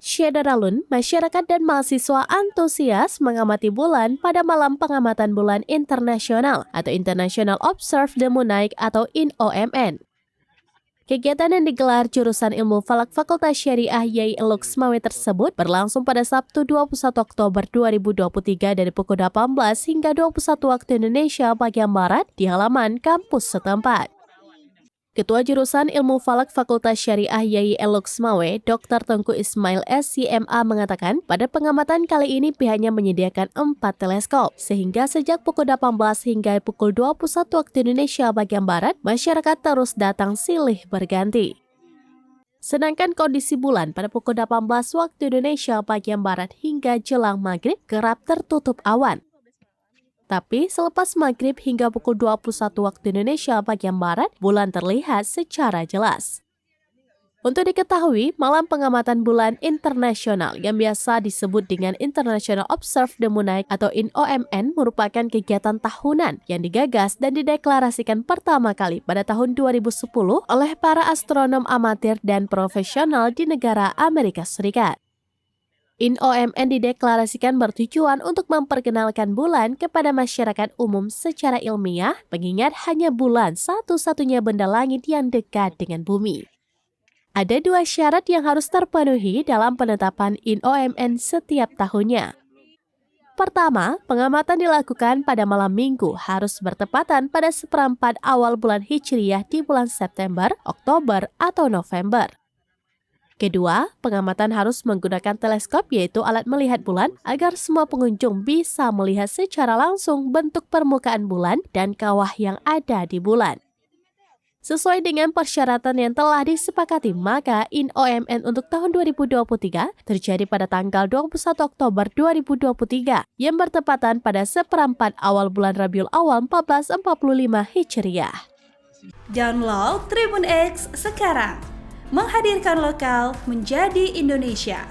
Syederalun, masyarakat dan mahasiswa antusias mengamati bulan pada malam pengamatan bulan internasional atau International Observe the Moon atau INOMN. Kegiatan yang digelar jurusan Ilmu Falak Fakultas Syariah YAI Luxmawe tersebut berlangsung pada Sabtu 21 Oktober 2023 dari pukul 18 hingga 21 waktu Indonesia bagian Barat di halaman kampus setempat. Ketua Jurusan Ilmu Falak Fakultas Syariah YAI Luxmawe, Dr. Tengku Ismail SCMA mengatakan pada pengamatan kali ini pihaknya menyediakan 4 teleskop, sehingga sejak pukul 18 hingga pukul 21 waktu Indonesia bagian Barat, masyarakat terus datang silih berganti. Sedangkan kondisi bulan pada pukul 18 waktu Indonesia bagian Barat hingga jelang maghrib kerap tertutup awan. Tapi selepas maghrib hingga pukul 21 waktu Indonesia bagian Barat, bulan terlihat secara jelas. Untuk diketahui, malam pengamatan bulan internasional yang biasa disebut dengan International Observe the Moon atau INOMN merupakan kegiatan tahunan yang digagas dan dideklarasikan pertama kali pada tahun 2010 oleh para astronom amatir dan profesional di negara Amerika Serikat. INOMN dideklarasikan bertujuan untuk memperkenalkan bulan kepada masyarakat umum secara ilmiah, mengingat hanya bulan satu-satunya benda langit yang dekat dengan bumi. Ada 2 syarat yang harus terpenuhi dalam penetapan INOMN setiap tahunnya. Pertama, pengamatan dilakukan pada malam minggu harus bertepatan pada seperempat awal bulan Hijriyah di bulan September, Oktober, atau November. Kedua, pengamatan harus menggunakan teleskop yaitu alat melihat bulan agar semua pengunjung bisa melihat secara langsung bentuk permukaan bulan dan kawah yang ada di bulan. Sesuai dengan persyaratan yang telah disepakati, maka INOMN untuk tahun 2023 terjadi pada tanggal 21 Oktober 2023 yang bertepatan pada seperempat awal bulan Rabiul Awal 1445 Hijriah. Download Tribun X sekarang. Menghadirkan lokal menjadi Indonesia.